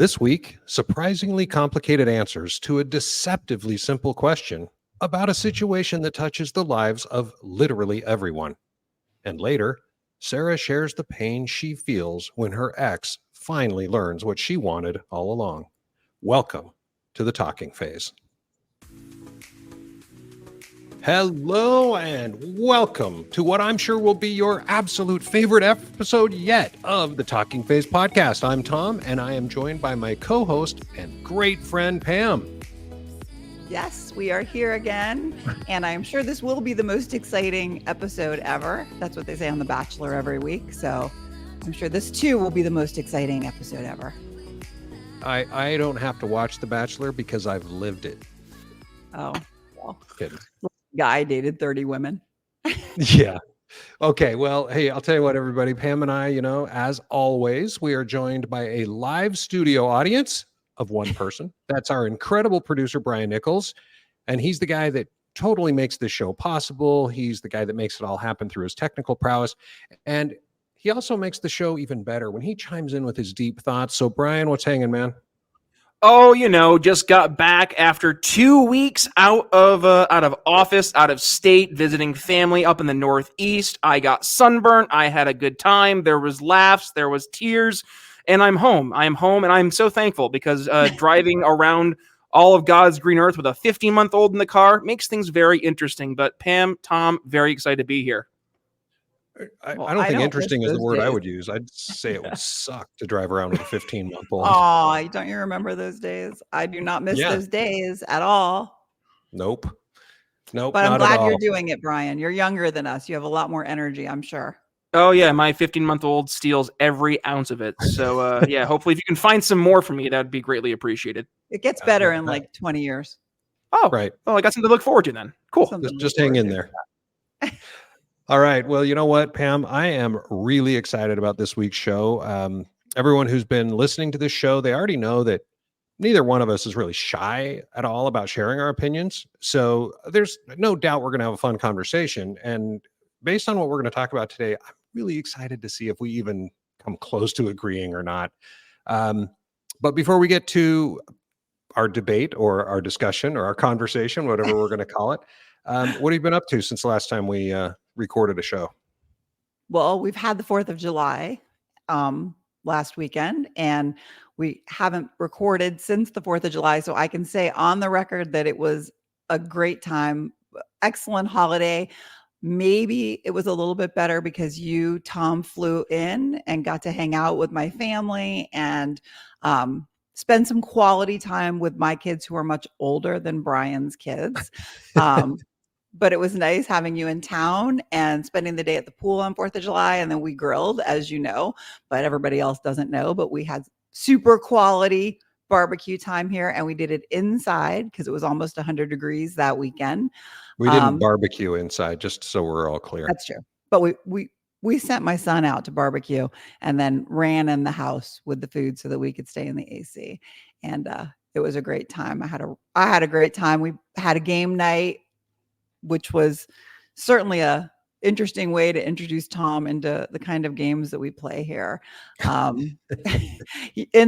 This week, surprisingly complicated answers to a deceptively simple question about a situation that touches the lives of literally everyone. And later, Sarah shares the pain she feels when her ex finally learns what she wanted all along. Welcome to the talking phase. Hello and welcome to what I'm sure will be your absolute favorite episode yet of the Talking Phase podcast. I'm Tom, and I am joined by my co-host and great friend, Pam. Yes, we are here again, and I'm sure this will be the most exciting episode ever. That's what they say on The Bachelor every week, so I'm sure this too will be the most exciting episode ever. I don't have to watch The Bachelor because I've lived it. Oh, well. Kidding. Guy dated 30 women. Yeah. Okay. Well, hey, I'll tell you what, everybody. Pam and I, as always, we are joined by a live studio audience of one person. That's our incredible producer, Brian Nichols. And he's the guy that totally makes this show possible. He's the guy that makes it all happen through his technical prowess. And he also makes the show even better when he chimes in with his deep thoughts. So, Brian, what's hanging, man? Oh, just got back after 2 weeks out of office, out of state, visiting family up in the Northeast. I got sunburnt. I had a good time. There was laughs. There was tears. And I'm home. I'm home, and I'm so thankful because driving around all of God's green earth with a 15-month-old in the car makes things very interesting. But Pam, Tom, very excited to be here. I don't think interesting is the word I would use. I'd say it would suck to drive around with a 15-month-old. Oh, don't you remember those days? I do not miss those days at all. Nope. But I'm glad you're doing it, Brian. You're younger than us. You have a lot more energy, I'm sure. Oh, yeah. My 15-month-old steals every ounce of it. So, yeah, hopefully if you can find some more for me, that'd be greatly appreciated. It gets better in like 20 years. Oh, right. Well, I got something to look forward to then. Cool. Just hang in there. All right. Well, you know what, Pam? I am really excited about this week's show. Everyone who's been listening to this show, they already know that neither one of us is really shy at all about sharing our opinions. So there's no doubt we're going to have a fun conversation. And based on what we're going to talk about today, I'm really excited to see if we even come close to agreeing or not. But before we get to our debate or our discussion or our conversation, whatever we're going to call it, what have you been up to since the last time we recorded a show? Well, we've had the 4th of July last weekend, and we haven't recorded since the 4th of July. So I can say on the record that it was a great time, excellent holiday. Maybe it was a little bit better because you, Tom, flew in and got to hang out with my family and spend some quality time with my kids who are much older than Brian's kids. But it was nice having you in town and spending the day at the pool on 4th of July. And then we grilled, as you know, but everybody else doesn't know. But we had super quality barbecue time here, and we did it inside because it was almost 100 degrees that weekend. We didn't barbecue inside, just so we're all clear. That's true. But we sent my son out to barbecue and then ran in the house with the food so that we could stay in the AC. And it was a great time. I had a great time. We had a game night, which was certainly a interesting way to introduce Tom into the kind of games that we play here. And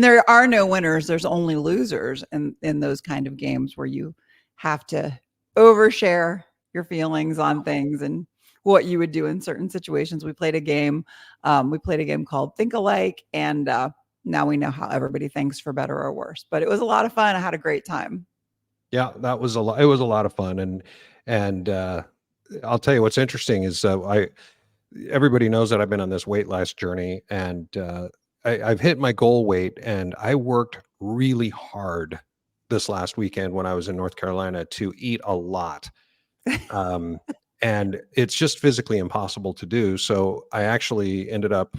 there are no winners. There's only losers in those kind of games where you have to overshare your feelings on things and what you would do in certain situations. We played a game. Called Think Alike. And now we know how everybody thinks, for better or worse. But it was a lot of fun. I had a great time. Yeah, that was it was a lot of fun. And I'll tell you what's interesting is everybody knows that I've been on this weight loss journey, and I've hit my goal weight, and I worked really hard this last weekend when I was in North Carolina to eat a lot. And it's just physically impossible to do. So I actually ended up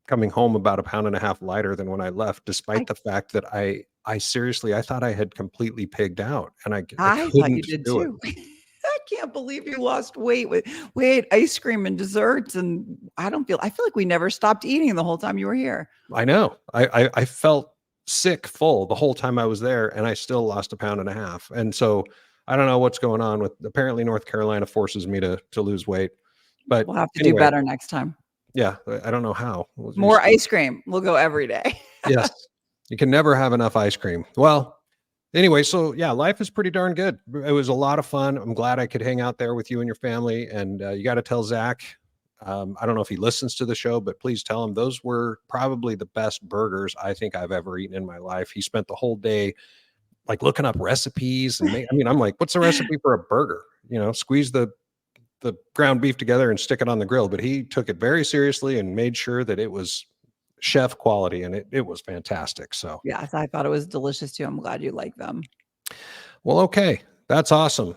coming home about 1.5 pounds lighter than when I left, despite the fact that I seriously, I thought I had completely pigged out, and I thought you did too. I can't believe you lost weight. We ate ice cream and desserts, and I feel like we never stopped eating the whole time you were here. I know. I felt sick full the whole time I was there, and I still lost 1.5 pounds. And so I don't know what's going on with, apparently North Carolina forces me to lose weight, but we'll have to do better next time. Yeah. I don't know how. More ice cream. We'll go every day. Yes. You can never have enough ice cream. Well, anyway, so yeah, life is pretty darn good. It was a lot of fun. I'm glad I could hang out there with you and your family. And you got to tell Zach. I don't know if he listens to the show, but please tell him those were probably the best burgers I think I've ever eaten in my life. He spent the whole day like looking up recipes and I mean, I'm like, what's the recipe for a burger? Squeeze the ground beef together and stick it on the grill. But he took it very seriously and made sure that it was chef quality, and it was fantastic. So Yes, I thought it was delicious too. I'm glad you like them. well, okay, that's awesome.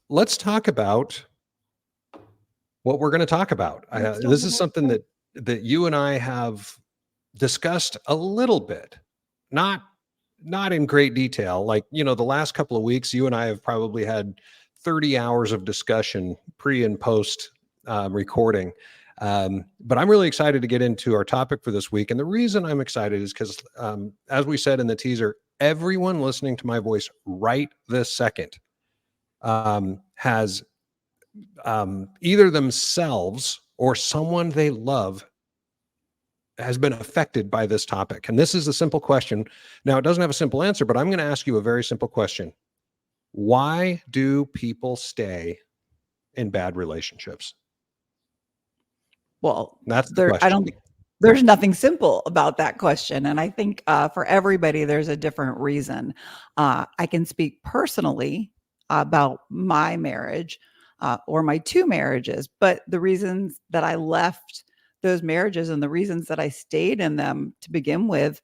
Let's talk about what we're going to talk about. This is something that you and I have discussed a little bit, not in great detail. Like, the last couple of weeks, you and I have probably had 30 hours of discussion pre and post recording. But I'm really excited to get into our topic for this week. And the reason I'm excited is because, as we said in the teaser, everyone listening to my voice right this second has either themselves or someone they love has been affected by this topic. And this is a simple question. Now, it doesn't have a simple answer, but I'm going to ask you a very simple question. Why do people stay in bad relationships? Well, that's the question. There's nothing simple about that question. And I think for everybody, there's a different reason. I can speak personally about my marriage or my two marriages, but the reasons that I left those marriages and the reasons that I stayed in them to begin with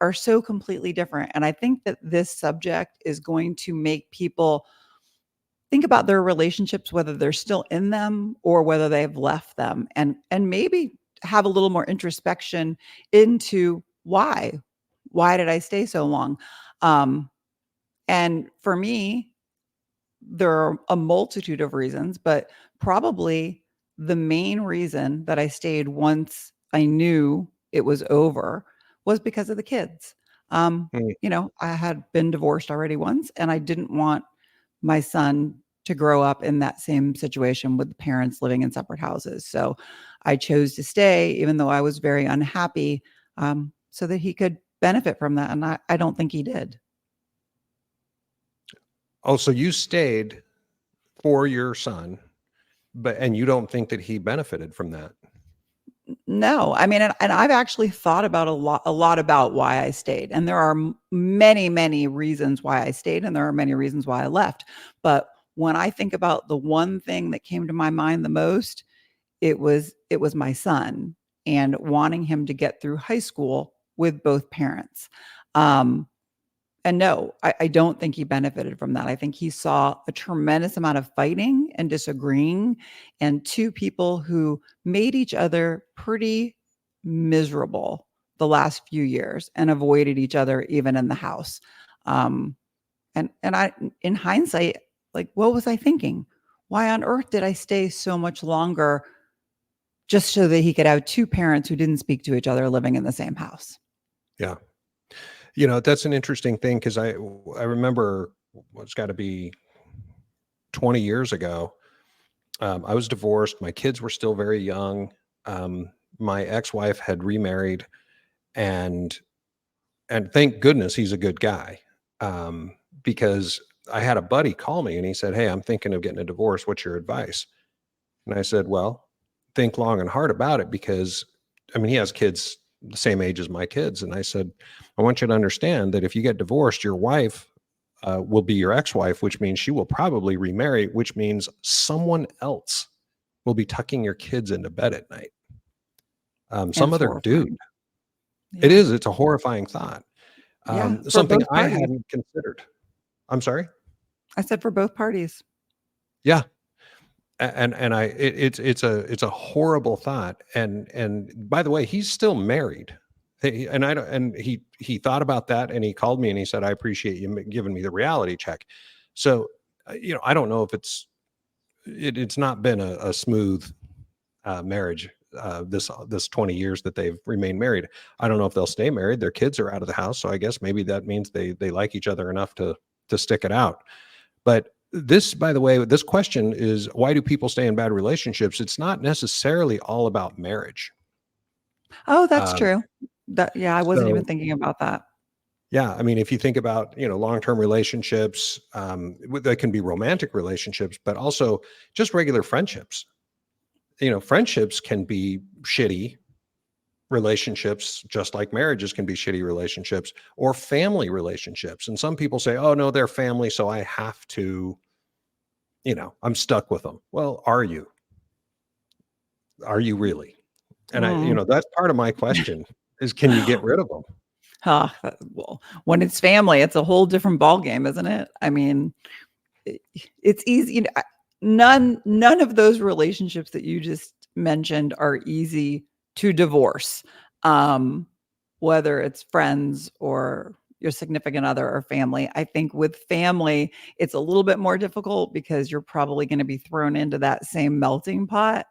are so completely different. And I think that this subject is going to make people think about their relationships, whether they're still in them or whether they've left them, and maybe have a little more introspection into why did I stay so long? And for me, there are a multitude of reasons, but probably the main reason that I stayed once I knew it was over was because of the kids. I had been divorced already once, and I didn't want my son to grow up in that same situation with the parents living in separate houses. So I chose to stay, even though I was very unhappy, so that he could benefit from that. And I don't think he did. Oh, so you stayed for your son, and you don't think that he benefited from that? No, I mean, and I've actually thought about a lot about why I stayed. And there are many, many reasons why I stayed, and there are many reasons why I left. But when I think about the one thing that came to my mind the most, it was my son and wanting him to get through high school with both parents. And no, I don't think he benefited from that. I think he saw a tremendous amount of fighting and disagreeing, and two people who made each other pretty miserable the last few years and avoided each other even in the house. And I, in hindsight, like, what was I thinking? Why on earth did I stay so much longer just so that he could have two parents who didn't speak to each other living in the same house? Yeah. That's an interesting thing, because I remember it's got to be 20 years ago. I was divorced. My kids were still very young. My ex-wife had remarried, and thank goodness he's a good guy, because I had a buddy call me and he said, "Hey, I'm thinking of getting a divorce. What's your advice?" And I said, "Well, think long and hard about it," because he has kids the same age as my kids. And I said, "I want you to understand that if you get divorced, your wife will be your ex-wife, which means she will probably remarry, which means someone else will be tucking your kids into bed at night. Some other dude." Yeah. It is. It's a horrifying thought. Yeah, Something I hadn't considered. I'm sorry? I said for both parties. Yeah. It's a horrible thought. And by the way, he's still married. He thought about that, and he called me and he said, "I appreciate you giving me the reality check." So, I don't know if it's not been a smooth marriage, this 20 years that they've remained married. I don't know if they'll stay married. Their kids are out of the house, so I guess maybe that means they like each other enough to stick it out. But this, by the way, this question is, why do people stay in bad relationships? It's not necessarily all about marriage. Oh, that's true. Yeah, I wasn't even So, thinking about that. yeah, I mean, if you think about, long-term relationships, they can be romantic relationships, but also just regular friendships. Friendships can be shitty relationships, just like marriages can be shitty relationships, or family relationships. And some people say, oh, no, they're family, so I have to, I'm stuck with them. Well, are you? Are you really? And Mm. that's part of my question is, can you get rid of them? Well, when it's family, it's a whole different ballgame, isn't it? I mean, it, it's easy. None of those relationships that you just mentioned are easy to divorce. Um, Whether it's friends or your significant other or family. I think with family, it's a little bit more difficult because you're probably going to be thrown into that same melting pot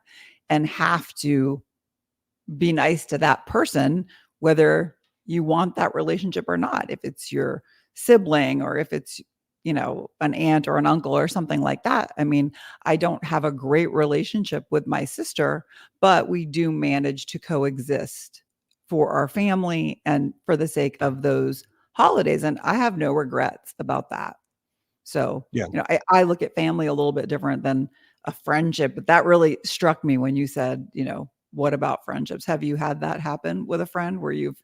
and have to be nice to that person, whether you want that relationship or not. If it's your sibling or if it's, an aunt or an uncle or something like that. I mean, I don't have a great relationship with my sister, but we do manage to coexist for our family and for the sake of those holidays. And I have no regrets about that. So, Yeah. I look at family a little bit different than a friendship, but that really struck me when you said, what about friendships? Have you had that happen with a friend where you've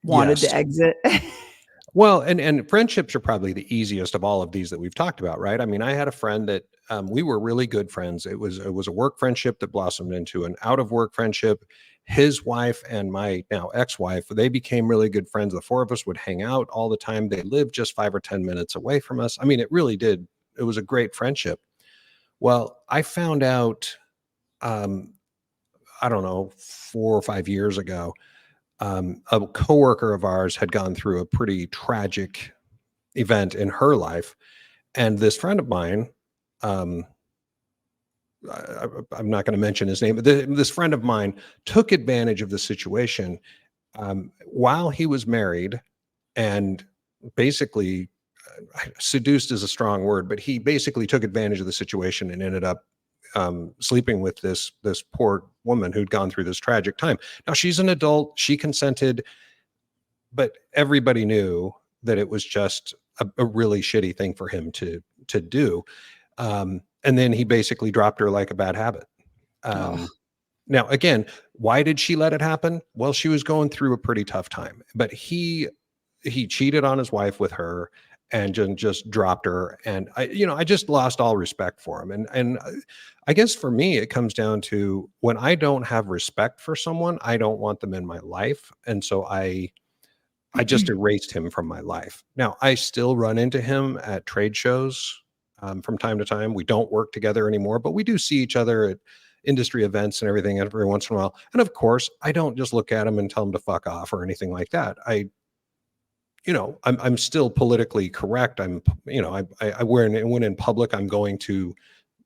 wanted Yes. to exit? Well, and friendships are probably the easiest of all of these that we've talked about, right? I mean, I had a friend that we were really good friends. It was a work friendship that blossomed into an out of work friendship. His wife and my now ex-wife, they became really good friends. The four of us would hang out all the time. They lived just 5 or 10 minutes away from us. I mean, it really did. It was a great friendship. Well, I found out, um, I don't know, 4 or 5 years ago, a coworker of ours had gone through a pretty tragic event in her life, and this friend of mine, um, I'm not going to mention his name, but this friend of mine took advantage of the situation while he was married, and basically, seduced is a strong word, but he basically took advantage of the situation and ended up sleeping with this poor woman who'd gone through this tragic time. Now she's an adult, she consented, but everybody knew that it was just a really shitty thing for him to do. And then he basically dropped her like a bad habit. Oh, Um, Now, again, why did she let it happen? Well, she was going through a pretty tough time, but he cheated on his wife with her and just dropped her. And I just lost all respect for him. And I guess for me, it comes down to when I don't have respect for someone, I don't want them in my life. And so I just erased him from my life. Now, I still run into him at trade shows from time to time. We don't work together anymore, but we do see each other at industry events and everything every once in a while. And of course, I don't just look at him and tell him to fuck off or anything like that. I'm still politically correct. When in public, I'm going to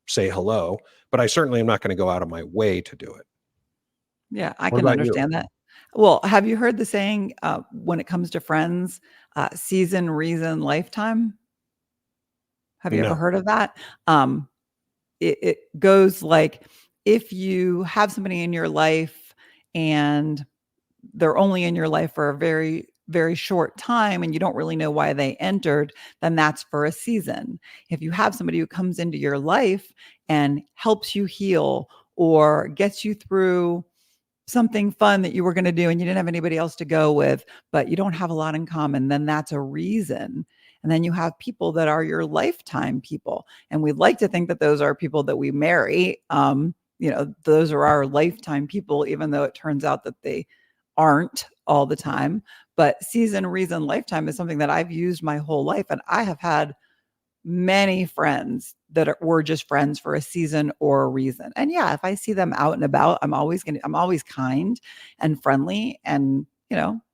say hello, but I certainly am not going to go out of my way to do it. yeah, I What can about you? understand that. Well, have you heard the saying, when it comes to friends, season, reason, lifetime? Have you ever No. heard of that? Um, it goes like, if you have somebody in your life and they're only in your life for a very, very short time and you don't really know why they entered, then that's for a season. If you have somebody who comes into your life and helps you heal or gets you through something fun that you were going to do and you didn't have anybody else to go with, but you don't have a lot in common, then that's a reason. And then you have people that are your lifetime people. And we'd like to think that those are people that we marry. Those are our lifetime people, even though it turns out that they aren't all the time. But season, reason, lifetime is something that I've used my whole life. And I have had many friends that were just friends for a season or a reason. And yeah, if I see them out and about, I'm always kind and friendly and,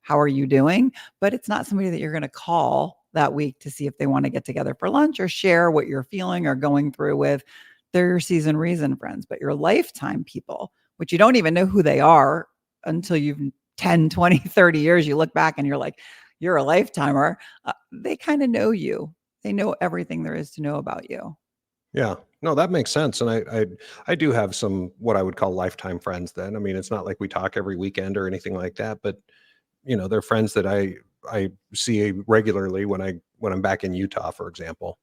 how are you doing? But it's not somebody that you're going to call that week to see if they want to get together for lunch or share what you're feeling or going through with. They're your season reason friends, but your lifetime people, which you don't even know who they are until you've 10, 20, 30 years, you look back and you're like, you're a lifetimer. They kind of know you, they know everything there is to know about you. Yeah. No, that makes sense. And I do have some what I would call lifetime friends then. I mean, it's not like we talk every weekend or anything like that, but they're friends that I see regularly when I'm back in Utah, for example.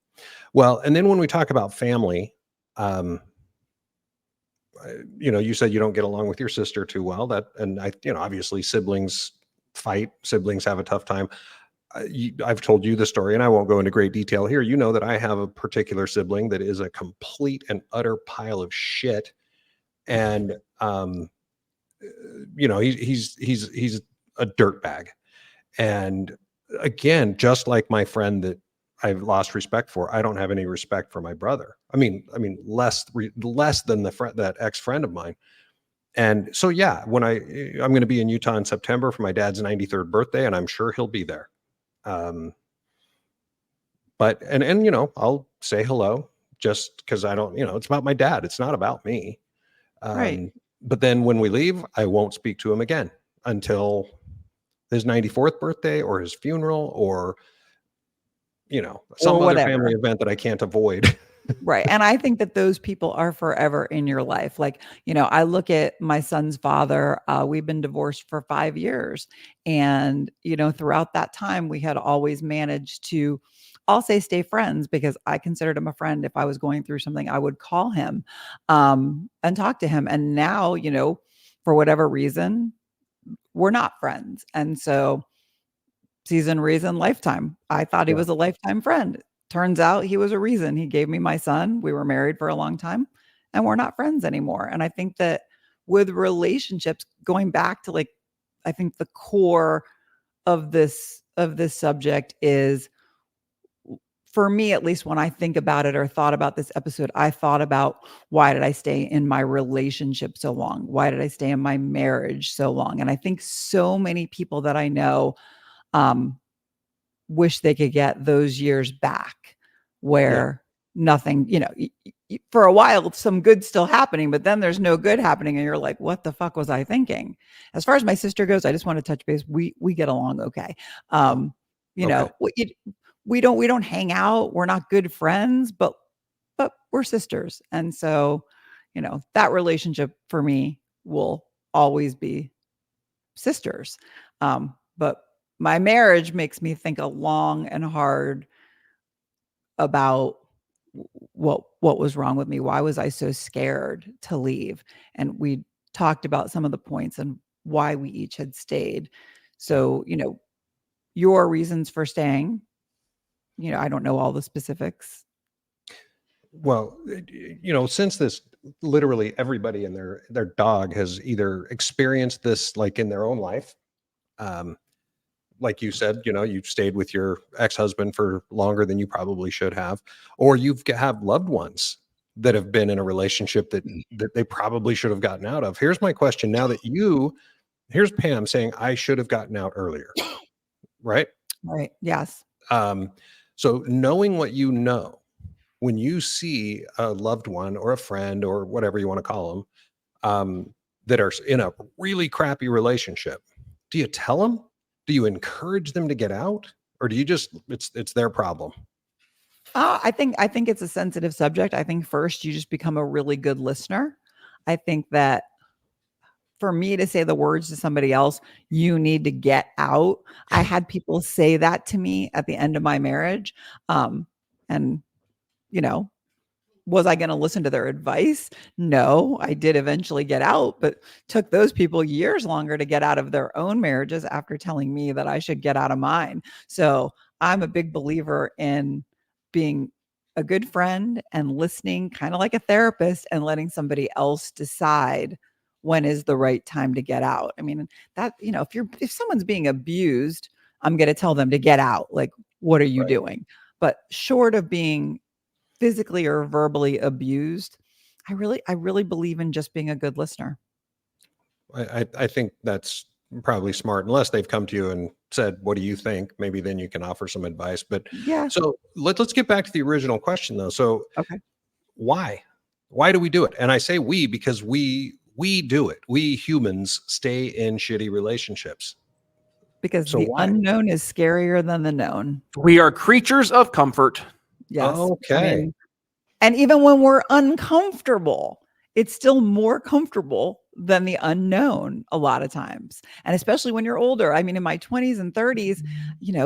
Well, and then when we talk about family, um, you said you don't get along with your sister too well. And obviously siblings fight, siblings have a tough time. I've told you the story, and I won't go into great detail here. You know that I have a particular sibling that is a complete and utter pile of shit, and he's a dirtbag. And again, just like my friend that I've lost respect for, I don't have any respect for my brother. I mean, less than that ex friend of mine. And so, yeah, when I'm going to be in Utah in September for my dad's 93rd birthday, and I'm sure he'll be there. Um, but I'll say hello just because I don't, it's about my dad. It's not about me. Right. But then when we leave, I won't speak to him again until his 94th birthday or his funeral or some Or other whatever. family event that I can't avoid. Right. And I think that those people are forever in your life. Like, I look at my son's father. We've been divorced for 5 years. And, throughout that time, we had always managed to, I'll say, stay friends because I considered him a friend. If I was going through something, I would call him and talk to him. And now, for whatever reason, we're not friends. And so, season, reason, lifetime. I thought he Yeah. was a lifetime friend. Turns out he was a reason. He gave me my son. We were married for a long time and we're not friends anymore. And I think that with relationships, going back to like, I think the core of this subject is, for me, at least when I think about it or thought about this episode, I thought about, why did I stay in my relationship so long? Why did I stay in my marriage so long? And I think so many people that I know, um, wish they could get those years back Yeah. where nothing, for a while, some good still happening, but then there's no good happening. And you're like, what the fuck was I thinking? As far as my sister goes, I just want to touch base. We get along okay. Oh, You okay. know, we don't hang out. We're not good friends, but we're sisters. And so, that relationship for me will always be sisters. But my marriage makes me think a long and hard about what was wrong with me. Why was I so scared to leave? And we talked about some of the points and why we each had stayed. Yeah. So, your reasons for staying, I don't know all the specifics. Well, since this, literally everybody and their dog has either experienced this like in their own life. Um, like you said, you've stayed with your ex-husband for longer than you probably should have, or have loved ones that have been in a relationship that they probably should have gotten out of. Here's my question now that here's Pam saying I should have gotten out earlier, right? Right. Yes. Um, so knowing what you know, when you see a loved one or a friend or whatever you want to call them, that are in a really crappy relationship, do you tell them? Do you encourage them to get out, or do you just it's their problem? I think it's a sensitive subject. I think first you just become a really good listener. I think that for me to say the words to somebody else, you need to get out. I had people say that to me at the end of my marriage. And, you know, was I going to listen to their advice? No, I did eventually get out, but took those people years longer to get out of their own marriages after telling me that I should get out of mine. So I'm a big believer in being a good friend and listening, kind of like a therapist, and letting somebody else decide when is the right time to get out. I mean, that, if someone's being abused, I'm going to tell them to get out. Like, what are you Right. doing? But short of being physically or verbally abused, I really believe in just being a good listener. I think that's probably smart, unless they've come to you and said, "What do you think?" Maybe then you can offer some advice. But Yeah. so let's get back to the original question though. So Okay. why? Why do we do it? And I say we because we do it. We humans stay in shitty relationships. Because So the why? unknown is scarier than the known. We are creatures of comfort. Yes. I Okay. mean, And even when we're uncomfortable, it's still more comfortable than the unknown a lot of times. And especially when you're older. I mean, in my 20s and 30s,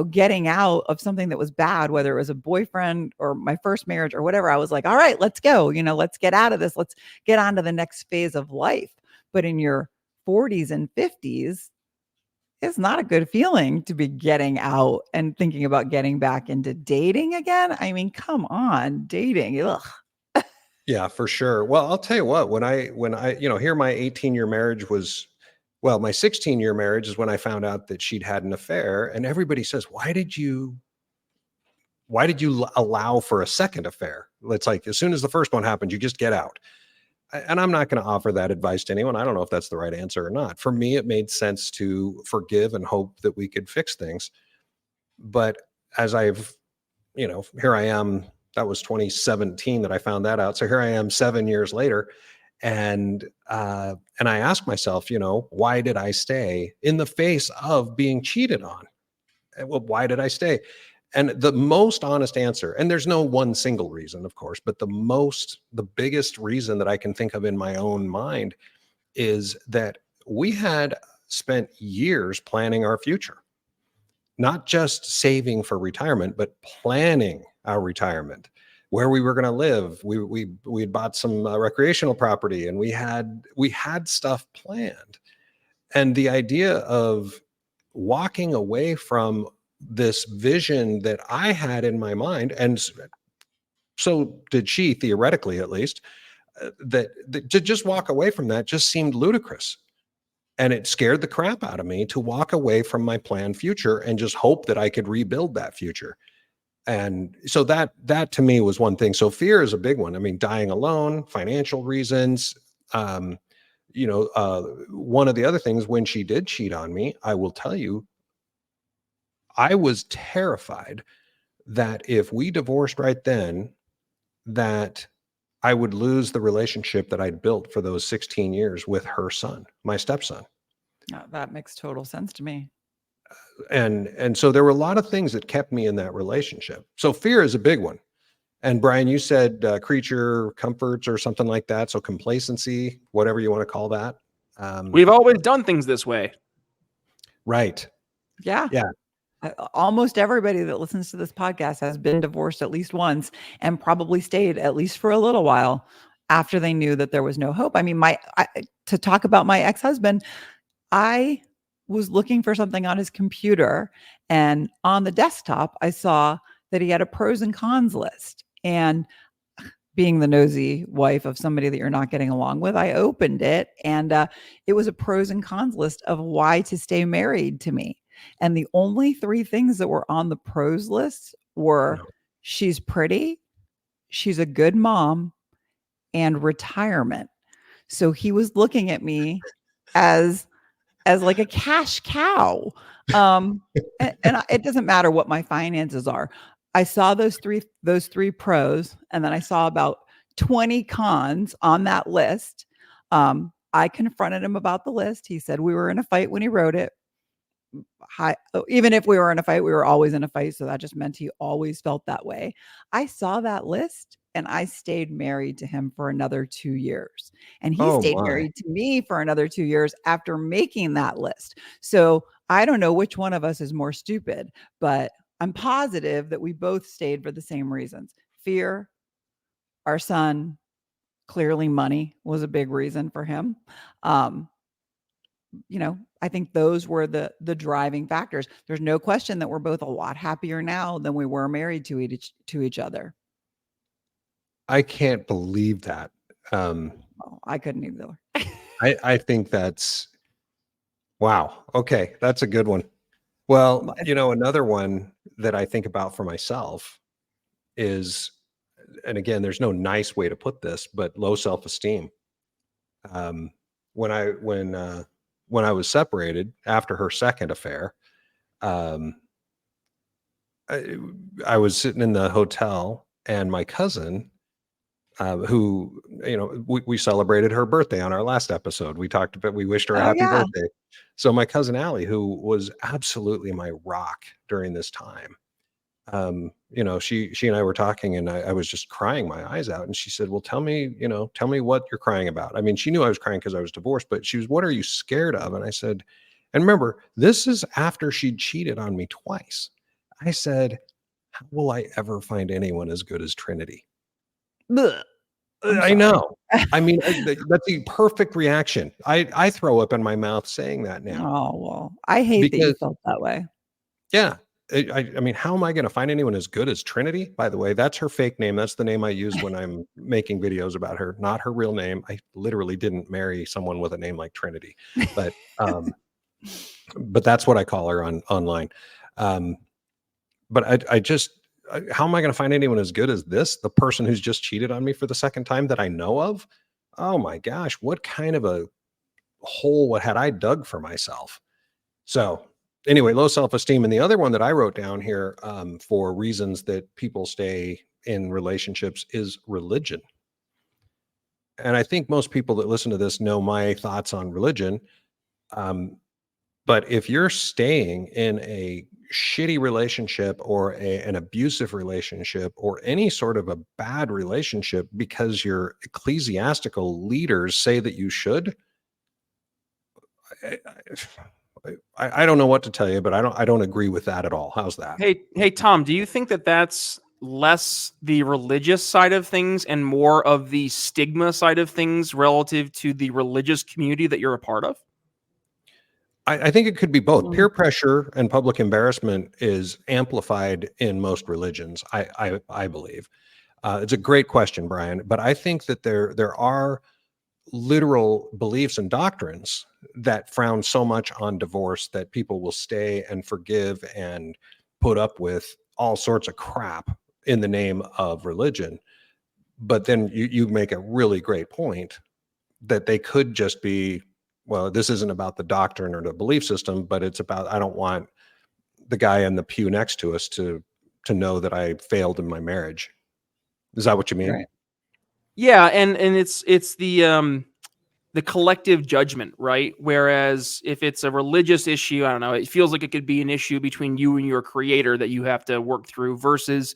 getting out of something that was bad, whether it was a boyfriend or my first marriage or whatever, I was like, all right, let's go. Let's get out of this. Let's get on to the next phase of life. But in your 40s and 50s, it's not a good feeling to be getting out and thinking about getting back into dating again. I mean, come on, dating. Ugh. Yeah, for sure. Well, I'll tell you what, when I, here my 18-year marriage was, well, my 16-year marriage is when I found out that she'd had an affair, and everybody says, why did you allow for a second affair? It's like, as soon as the first one happened, you just get out. And I'm not going to offer that advice to anyone. I don't know if that's the right answer or not. For me, it made sense to forgive and hope that we could fix things. But as here I am, that was 2017 that I found that out. So here I am 7 years later. And I ask myself, why did I stay in the face of being cheated on? Well, why did I stay? And the most honest answer, and there's no one single reason, of course, but the biggest reason that I can think of in my own mind is that we had spent years planning our future, not just saving for retirement, but planning our retirement, where we were going to live. We had bought some recreational property, and we had stuff planned. And the idea of walking away from this vision that I had in my mind, and so did she, theoretically at least, that to just walk away from that just seemed ludicrous. And it scared the crap out of me to walk away from my planned future and just hope that I could rebuild that future. And so that to me was one thing. So fear is a big one. I mean, dying alone, financial reasons. One of the other things, when she did cheat on me, I will tell you, I was terrified that if we divorced right then, that I would lose the relationship that I'd built for those 16 years with her son, my stepson. That makes total sense to me. And so there were a lot of things that kept me in that relationship. So fear is a big one. And Brian, you said creature comforts or something like that. So complacency, whatever you want to call that. We've always done things this way. Right. Yeah. Yeah. Almost everybody that listens to this podcast has been divorced at least once and probably stayed at least for a little while after they knew that there was no hope. I mean, to talk about my ex-husband, I was looking for something on his computer, and on the desktop, I saw that he had a pros and cons list. And being the nosy wife of somebody that you're not getting along with, I opened it, and it was a pros and cons list of why to stay married to me. And the only three things that were on the pros list were she's pretty, she's a good mom, and retirement. So he was looking at me as like a cash cow. It doesn't matter what my finances are. I saw those three pros, and then I saw about 20 cons on that list. I confronted him about the list. He said we were in a fight when he wrote it. Even if we were in a fight, we were always in a fight. So that just meant he always felt that way. I saw that list, and I stayed married to him for another 2 years. And he stayed married to me for another 2 years after making that list. So I don't know which one of us is more stupid, but I'm positive that we both stayed for the same reasons. Fear, our son, clearly money was a big reason for him. I think those were the driving factors. There's no question that we're both a lot happier now than we were married to each other. I can't believe that. I couldn't either. I think that's, wow. Okay. That's a good one. Well, another one that I think about for myself is, and again, there's no nice way to put this, but low self-esteem. When I was separated after her second affair, I was sitting in the hotel, and my cousin, who, we celebrated her birthday on our last episode. We wished her a happy birthday. So my cousin Allie, who was absolutely my rock during this time, she and I were talking, and I was just crying my eyes out. And she said, well, tell me what you're crying about. I mean, she knew I was crying because I was divorced, but she was, what are you scared of? And I said, and remember, this is after she'd cheated on me twice. I said, how will I ever find anyone as good as Trinity? Blech. I'm I sorry. know. I mean, that's the perfect reaction. I throw up in my mouth saying that now Oh, well, I hate that you because, felt that way. yeah. I mean, how am I going to find anyone as good as Trinity? By the way, that's her fake name. That's the name I use when I'm making videos about her, not her real name. I literally didn't marry someone with a name like Trinity, but that's what I call her online. Um, but I just, how am I going to find anyone as good as this? The person who's just cheated on me for the second time that I know of? Oh my gosh, what kind of a hole what had I dug for myself? So anyway, low self-esteem. And the other one that I wrote down here, for reasons that people stay in relationships, is religion. And I think most people that listen to this know my thoughts on religion. Um, but if you're staying in a shitty relationship or an abusive relationship or any sort of a bad relationship because your ecclesiastical leaders say that you should, I, I don't know what to tell you, but I don't agree with that at all. How's that? Hey, Tom, do you think that that's less the religious side of things and more of the stigma side of things relative to the religious community that you're a part of? I think it could be both. Mm. Peer pressure and public embarrassment is amplified in most religions. I believe. It's a great question, Brian. But I think that there are literal beliefs and doctrines that frown so much on divorce that people will stay and forgive and put up with all sorts of crap in the name of religion. But then you make a really great point that they could just be, well, this isn't about the doctrine or the belief system, but it's about, I don't want the guy in the pew next to us to know that I failed in my marriage. Is that what you mean? Right. Yeah, and it's the collective judgment, right? Whereas if it's a religious issue, I don't know, it feels like it could be an issue between you and your creator that you have to work through, versus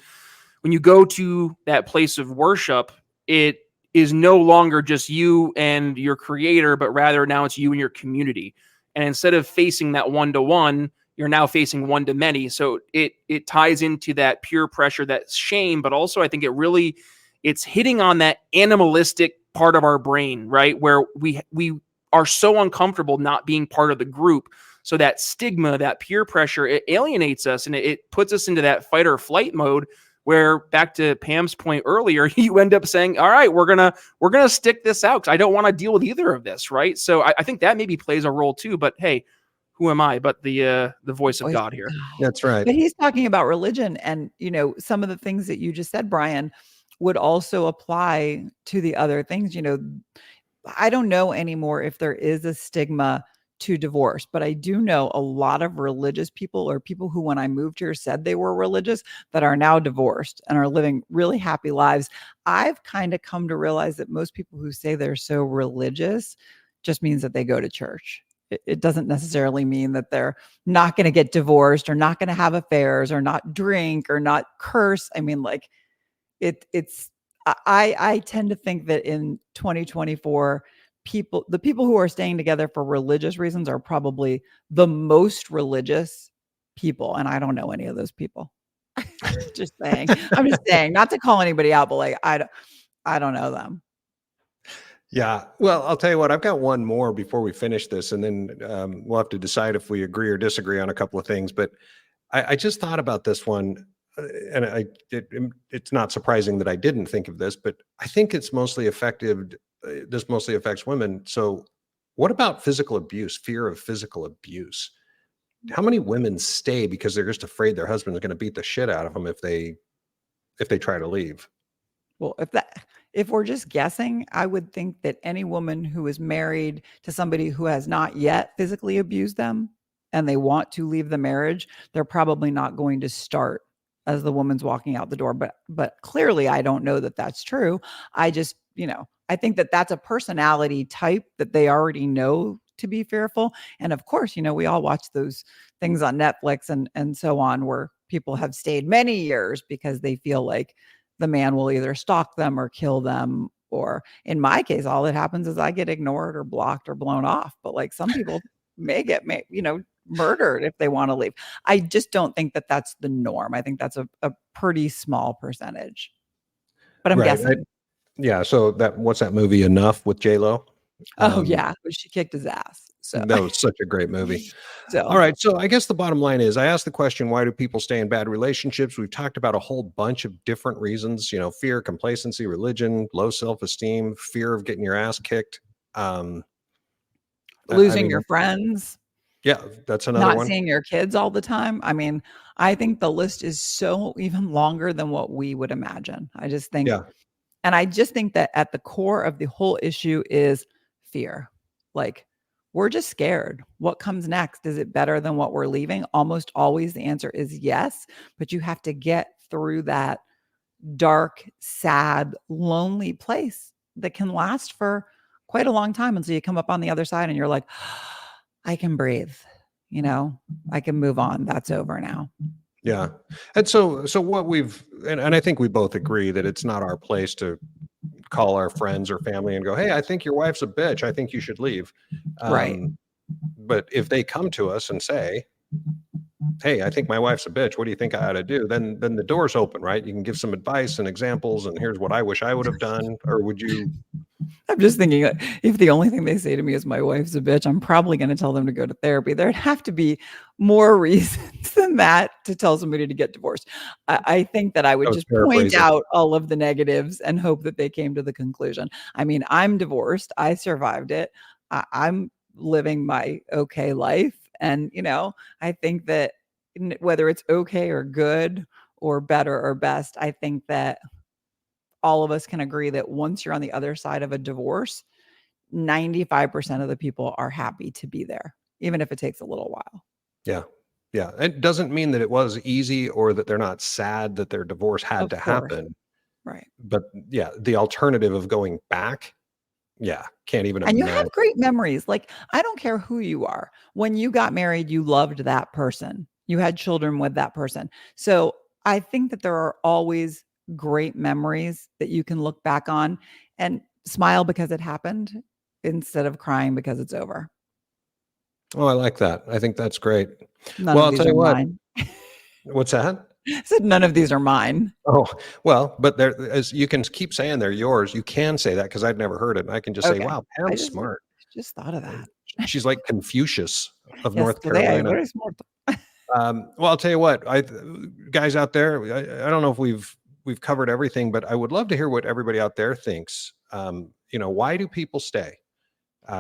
when you go to that place of worship, it is no longer just you and your creator, but rather now it's you and your community. And instead of facing that one-to-one, you're now facing one-to-many. So it ties into that peer pressure, that shame, but also I think it's hitting on that animalistic part of our brain, right? Where we are so uncomfortable not being part of the group. So that stigma, that peer pressure, it alienates us and it puts us into that fight or flight mode, where, back to Pam's point earlier, you end up saying, all right, we're gonna stick this out because I don't want to deal with either of this, right? So I think that maybe plays a role too. But hey, who am I but the voice of Voice God of here? God. That's right. But he's talking about religion, and some of the things that you just said, Brian, would also apply to the other things. I don't know anymore if there is a stigma to divorce, but I do know a lot of religious people, or people who, when I moved here, said they were religious, that are now divorced and are living really happy lives. I've kind of come to realize that most people who say they're so religious just means that they go to church. It doesn't necessarily mean that they're not going to get divorced or not going to have affairs or not drink or not curse. I mean, like, it's I tend to think that in 2024, the people who are staying together for religious reasons are probably the most religious people, and I don't know any of those people. Just saying. I'm just saying, not to call anybody out, but like I don't know them. Yeah. Well, I'll tell you what, I've got one more before we finish this, and then we'll have to decide if we agree or disagree on a couple of things. But I just thought about this one, and it's not surprising that I didn't think of this, but I think it's mostly effective. This mostly affects women. So, what about physical abuse, fear of physical abuse? How many women stay because they're just afraid their husband is going to beat the shit out of them if they try to leave? Well, if we're just guessing, I would think that any woman who is married to somebody who has not yet physically abused them and they want to leave the marriage, they're probably not going to start as the woman's walking out the door. But clearly, I don't know that that's true. I just, I think that that's a personality type that they already know to be fearful. And of course, we all watch those things on Netflix and so on, where people have stayed many years because they feel like the man will either stalk them or kill them. Or in my case, all that happens is I get ignored or blocked or blown off. But like some people may get, murdered if they want to leave. I just don't think that that's the norm. I think that's a pretty small percentage. But I'm Right. guessing. Yeah. So what's that movie Enough with J-Lo? Oh yeah, but she kicked his ass. So That was such a great movie. All so right. So I guess the bottom line is I asked the question, why do people stay in bad relationships? We've talked about a whole bunch of different reasons, fear, complacency, religion, low self-esteem, fear of getting your ass kicked. I losing mean, your friends, yeah, that's another not one. seeing your kids all the time. I mean, I think the list is so even longer than what we would imagine. I just think, Yeah. and I just think that at the core of the whole issue is fear. Like, we're just scared. What comes next? Is it better than what we're leaving? Almost always the answer is yes, but you have to get through that dark, sad, lonely place that can last for quite a long time until you come up on the other side and you're like, I can breathe, I can move on. That's over now. Yeah. And so what and I think we both agree that it's not our place to call our friends or family and go, hey, I think your wife's a bitch, I think you should leave. Right. But if they come to us and say, hey, I think my wife's a bitch, what do you think I ought to do? Then the door's open, right? You can give some advice and examples and here's what I wish I would have done. Or would you? I'm just thinking if the only thing they say to me is my wife's a bitch, I'm probably going to tell them to go to therapy. There'd have to be more reasons than that to tell somebody to get divorced. I think that I would just point out all of the negatives and hope that they came to the conclusion. I mean, I'm divorced. I survived it. I'm living my okay life. And, I think that whether it's okay or good or better or best, I think that all of us can agree that once you're on the other side of a divorce, 95% of the people are happy to be there, even if it takes a little while. Yeah. Yeah. It doesn't mean that it was easy or that they're not sad that their divorce had to happen. Right. But yeah, the alternative of going back, yeah, can't even And you imagine. have great memories. Like, I don't care who you are. When you got married, you loved that person. You had children with that person. So I think that there are always great memories that you can look back on and smile because it happened instead of crying because it's over. Oh, I like that. I think that's great. None Well, of I'll these tell are you what. mine. What's that? I said none of these are mine. Oh, well, but there, as you can keep saying they're yours. You can say that because I've never heard it. And I can just say, Okay. wow, I Pam's just smart. thought of that. She's like Confucius of Yes, North today I Carolina. very smart. Well, I'll tell you what, guys out there, I don't know if we've covered everything, but I would love to hear what everybody out there thinks. Why do people stay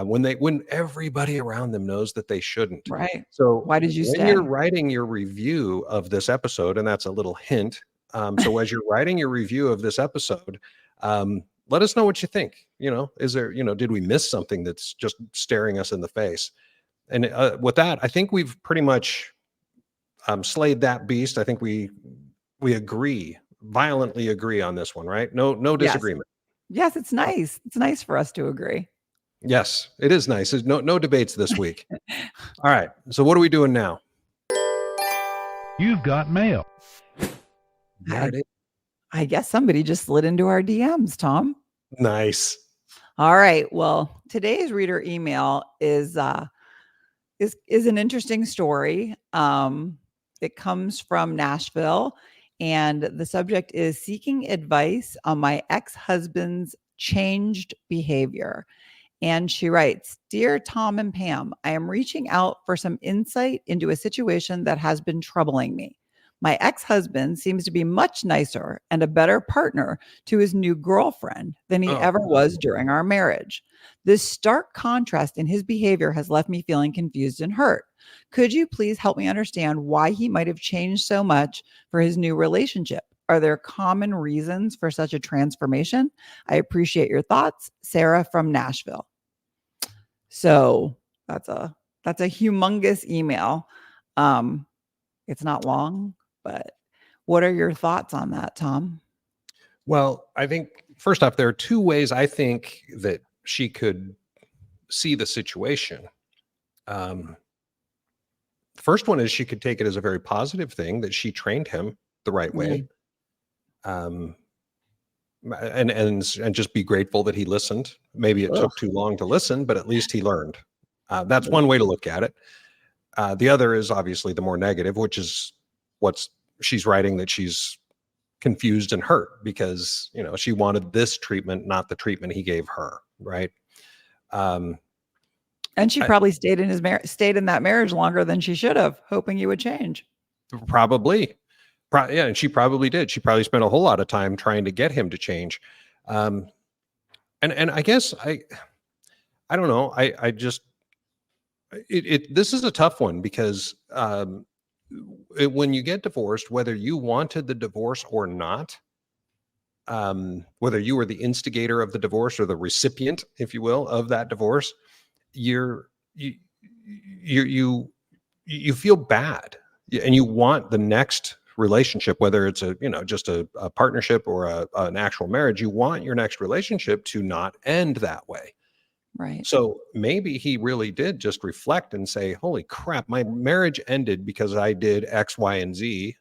when everybody around them knows that they shouldn't? Right. So Why did you when stay? you're writing your review of this episode, and that's a little hint. So as you're writing your review of this episode, let us know what you think. Is there, did we miss something that's just staring us in the face? And with that, I think we've pretty much slayed that beast. I think we violently agree on this one, right? No disagreement. Yes, it's nice. It's nice for us to agree. Yes, it is nice. There's no debates this week. All right. So what are we doing now? You've got mail. There it is. I guess somebody just slid into our DMs, Tom. Nice. All right. Well, today's reader email is an interesting story. It comes from Nashville, and the subject is seeking advice on my ex-husband's changed behavior. And she writes, Dear Tom and Pam, I am reaching out for some insight into a situation that has been troubling me. My ex-husband seems to be much nicer and a better partner to his new girlfriend than he ever was during our marriage. This stark contrast in his behavior has left me feeling confused and hurt. Could you please help me understand why he might have changed so much for his new relationship? Are there common reasons for such a transformation? I appreciate your thoughts. Sarah from Nashville. So that's a humongous email. It's not long, but what are your thoughts on that, Tom? Well, I think first off, there are two ways I think that she could see the situation. The first one is she could take it as a very positive thing that she trained him the right way. And just be grateful that he listened. Maybe it Ugh. took too long to listen, but at least he learned. That's one way to look at it. The other is obviously the more negative, which is what's she's writing, that she's confused and hurt because, she wanted this treatment, not the treatment he gave her. Right. And she probably stayed in that marriage longer than she should have, hoping you would change. Probably. Yeah. And she probably did. She probably spent a whole lot of time trying to get him to change. And I guess I don't know. I just, this is a tough one because, when you get divorced, whether you wanted the divorce or not, whether you were the instigator of the divorce or the recipient, if you will, of that divorce, you feel bad, and you want the next relationship, whether it's just a partnership or an actual marriage. You want your next relationship to not end that way. Right. So maybe he really did just reflect and say, holy crap, my marriage ended because I did X, Y, and Z,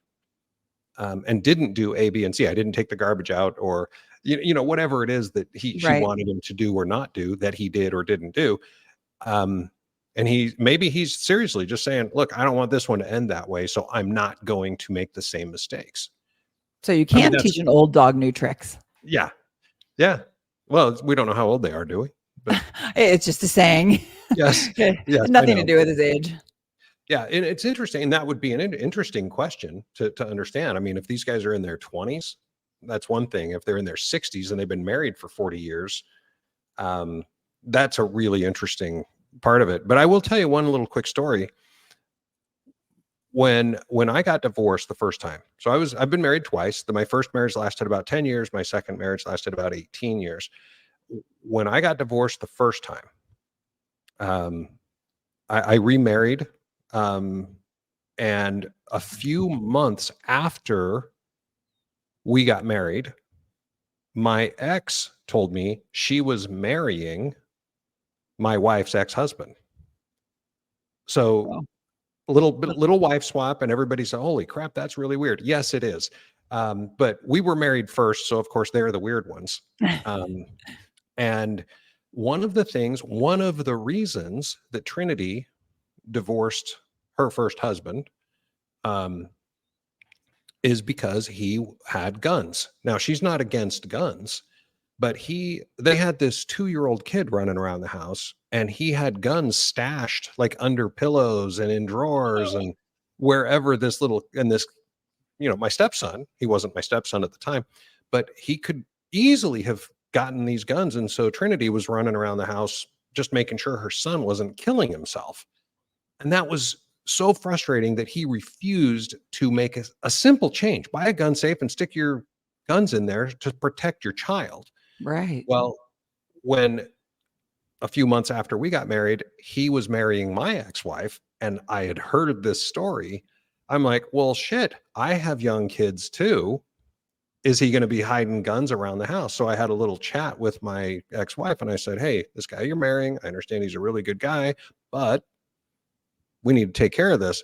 and didn't do A, B, and C. I didn't take the garbage out, or, whatever it is that she Right. wanted him to do or not do, that he did or didn't do. And maybe he's seriously just saying, look, I don't want this one to end that way, so I'm not going to make the same mistakes. So you can't teach an old dog new tricks. Yeah. Yeah. Well, we don't know how old they are, do we? But it's just a saying. Yes. Yes, Nothing to do with his age. Yeah. And it's interesting. And that would be an interesting question to understand. I mean, if these guys are in their 20s, that's one thing. If they're in their 60s and they've been married for 40 years, that's a really interesting part of it. But I will tell you one little quick story. When I got divorced the first time, so I've been married twice. My first marriage lasted about 10 years. My second marriage lasted about 18 years. When I got divorced the first time, I remarried. And a few months after we got married, my ex told me she was marrying my wife's ex-husband. So little wife swap, and everybody said, holy crap, that's really weird. Yes, it is. But we were married first. So of course they're the weird ones. And one of the reasons that Trinity divorced her first husband, is because he had guns. Now, she's not against guns, but they had this 2-year-old kid running around the house, and he had guns stashed like under pillows and in drawers and wherever my stepson, he wasn't my stepson at the time, but he could easily have gotten these guns. And so Trinity was running around the house just making sure her son wasn't killing himself. And that was so frustrating that he refused to make a simple change. Buy a gun safe and stick your guns in there to protect your child. Right. Well, when a few months after we got married, he was marrying my ex-wife, and I had heard this story. I'm like, well, shit, I have young kids too. Is he going to be hiding guns around the house? So I had a little chat with my ex-wife, and I said, hey, this guy you're marrying, I understand he's a really good guy, but we need to take care of this.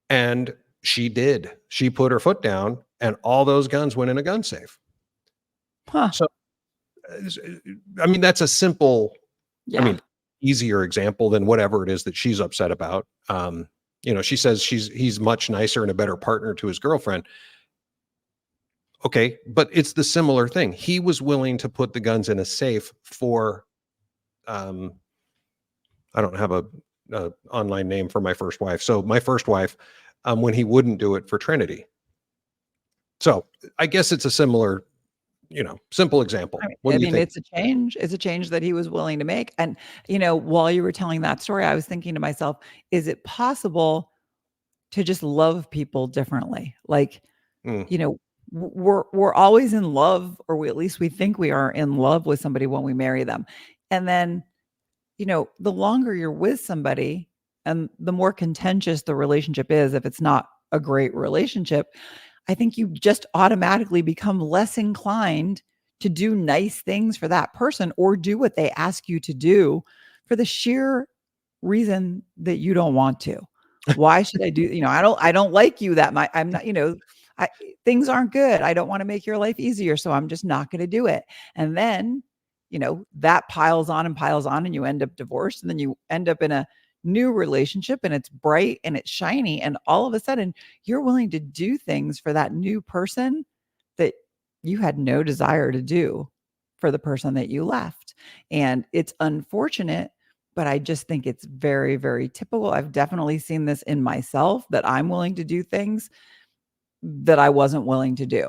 And she did. She put her foot down, and all those guns went in a gun safe. Huh. So, I mean, that's a simple, Yeah. easier example than whatever it is that she's upset about. She says he's much nicer and a better partner to his girlfriend. Okay, but it's the similar thing. He was willing to put the guns in a safe for, I don't have a online name for my first wife. So my first wife, when he wouldn't do it for Trinity. So I guess it's a similar, simple example. What do you think? It's a change. It's a change that he was willing to make. And, while you were telling that story, I was thinking to myself, is it possible to just love people differently? Like, we're always in love, or at least we think we are in love with somebody when we marry them. And then, the longer you're with somebody and the more contentious the relationship is, if it's not a great relationship, I think you just automatically become less inclined to do nice things for that person or do what they ask you to do for the sheer reason that you don't want to. Why should I do, I don't like you that much. I'm not, I, things aren't good. I don't want to make your life easier. So I'm just not going to do it. And then, that piles on and piles on and you end up divorced and then you end up in a new relationship and it's bright and it's shiny. And all of a sudden you're willing to do things for that new person that you had no desire to do for the person that you left. And it's unfortunate, but I just think it's very, very typical. I've definitely seen this in myself that I'm willing to do things that I wasn't willing to do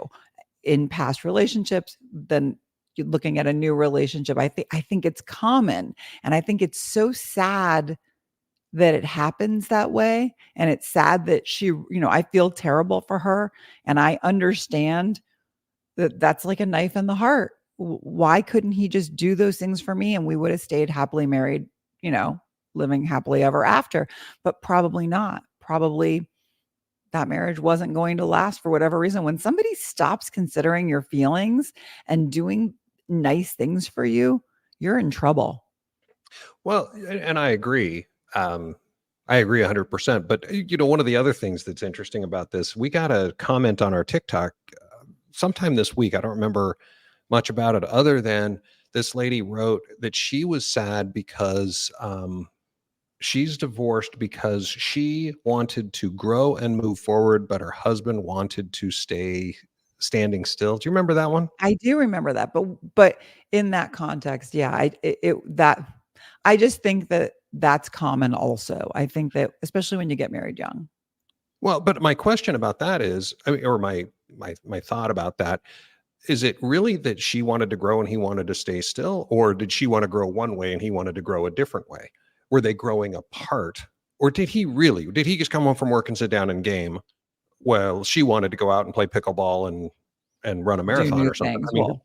in past relationships. Then looking at a new relationship, I think it's common. And I think it's so sad that it happens that way. And it's sad that I feel terrible for her. And I understand that that's like a knife in the heart. Why couldn't he just do those things for me and we would have stayed happily married, living happily ever after? But probably not. Probably that marriage wasn't going to last for whatever reason. When somebody stops considering your feelings and doing nice things for you, you're in trouble. Well, and I agree. I agree 100%. But, one of the other things that's interesting about this, we got a comment on our TikTok sometime this week. I don't remember much about it other than this lady wrote that she was sad because she's divorced because she wanted to grow and move forward, but her husband wanted to stay standing still. Do you remember that one? I do remember that, but in that context, yeah, I just think that that's common also. I think that especially when you get married young. Well, but my question about that is, I mean, or my thought about that, is it really that she wanted to grow and he wanted to stay still, or did she want to grow one way and he wanted to grow a different way? Were they growing apart, or did he just come home from work and sit down and game? Well, she wanted to go out and play pickleball and run a Do marathon new or something. things. I mean, Well,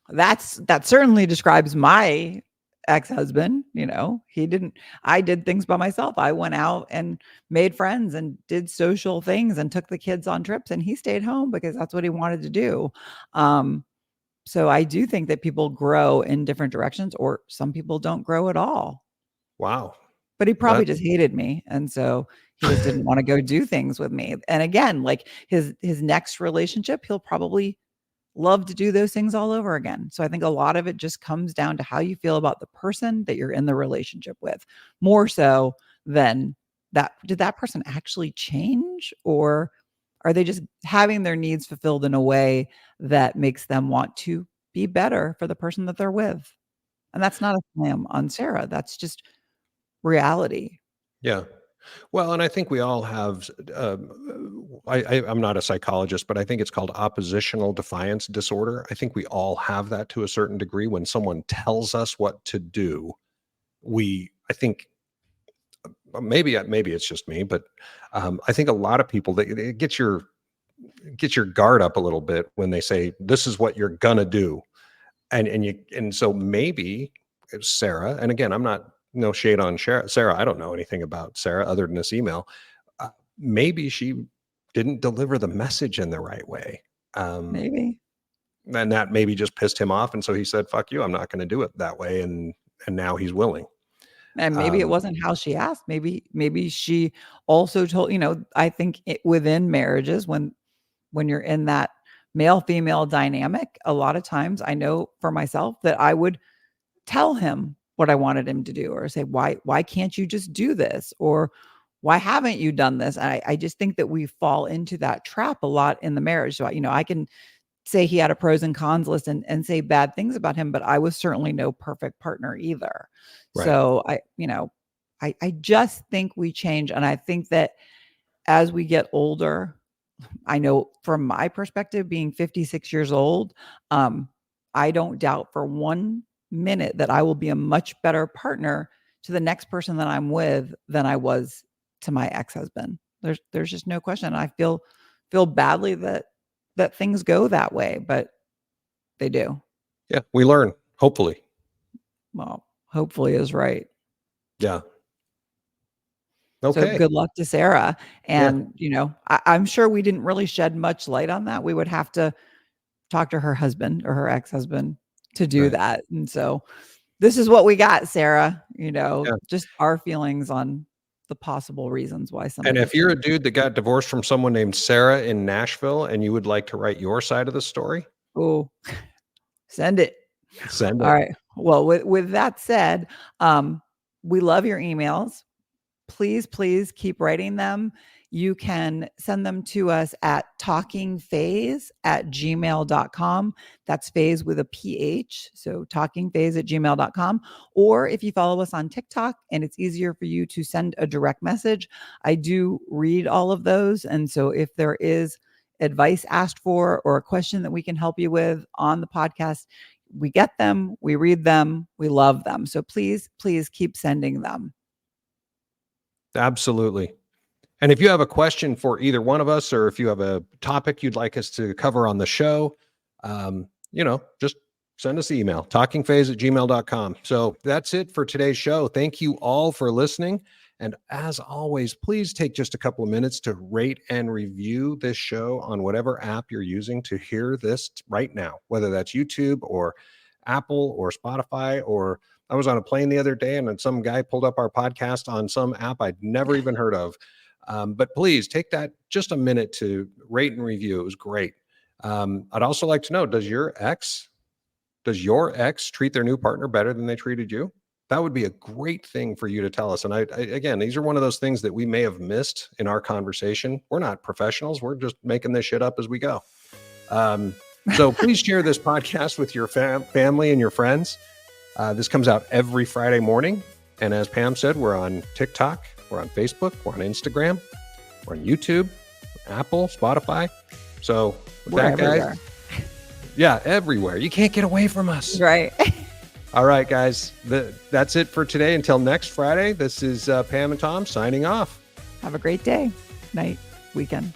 that certainly describes my ex-husband. I did things by myself. I went out and made friends and did social things and took the kids on trips and he stayed home because that's what he wanted to do. Um, so I do think that people grow in different directions or some people don't grow at all. wow. But he probably That just hated me, and so he just didn't wanna go do things with me. And again, like his next relationship, he'll probably love to do those things all over again. So I think a lot of it just comes down to how you feel about the person that you're in the relationship with, more so than that did that person actually change, or are they just having their needs fulfilled in a way that makes them want to be better for the person that they're with? And that's not a slam on Sarah, that's just reality. yeah. Well, and I think we all have. I'm not a psychologist, but I think it's called oppositional defiance disorder. I think we all have that to a certain degree. When someone tells us what to do, I think maybe it's just me, but I think a lot of people that it gets your guard up a little bit when they say this is what you're gonna do, and so maybe it's Sarah. And again, I'm not no shade on Sarah. I don't know anything about Sarah other than this email. Maybe she didn't deliver the message in the right way. Um, Maybe. and that maybe just pissed him off. And so he said, fuck you, I'm not going to do it that way. And now he's willing. And maybe it Um, wasn't how she asked. Maybe she also told, I think within marriages, when you're in that male female dynamic, a lot of times I know for myself that I would tell him what I wanted him to do or say, why can't you just do this? Or why haven't you done this? I just think that we fall into that trap a lot in the marriage. So, I can say he had a pros and cons list and say bad things about him, but I was certainly no perfect partner either. right. So I just think we change. And I think that as we get older, I know from my perspective, being 56 years old, I don't doubt for 1 minute that I will be a much better partner to the next person that I'm with than I was to my ex-husband. There's just no question. I feel badly that things go that way, but they do. Yeah. We learn, hopefully. Well, hopefully is right. Yeah. So Okay. good luck to Sarah. Yeah. And, I'm sure we didn't really shed much light on that. We would have to talk to her husband or her ex-husband to do Right. that. And so this is what we got, Sarah, Yeah. just our feelings on the possible reasons why And somebody. if you're a dude that got divorced from someone named Sarah in Nashville and you would like to write your side of the story, Oh, send it. send All it. right. Well, with that said, we love your emails. Please keep writing them. You can send them to us at talkingphase@gmail.com. That's phase with a PH. So talkingphase@gmail.com. Or if you follow us on TikTok and it's easier for you to send a direct message, I do read all of those. And so if there is advice asked for or a question that we can help you with on the podcast, we get them, we read them, we love them. So please keep sending them. Absolutely. And if you have a question for either one of us, or if you have a topic you'd like us to cover on the show, just send us an email, talkingphase@gmail.com. So that's it for today's show. Thank you all for listening. And as always, please take just a couple of minutes to rate and review this show on whatever app you're using to hear this right now, whether that's YouTube or Apple or Spotify. Or I was on a plane the other day and then some guy pulled up our podcast on some app I'd never even heard of. But please take that just a minute to rate and review. It was great. I'd also like to know, does your ex treat their new partner better than they treated you? That would be a great thing for you to tell us. And I again, these are one of those things that we may have missed in our conversation. We're not professionals. We're just making this shit up as we go. So please share this podcast with your family and your friends. This comes out every Friday morning. And as Pam said, we're on TikTok, we're on Facebook, we're on Instagram, we're on YouTube, Apple, Spotify. So with We're that, everywhere. guys, yeah, everywhere. You can't get away from us. Right. All right, guys, that's it for today. Until next Friday, this is Pam and Tom signing off. Have a great day, night, weekend.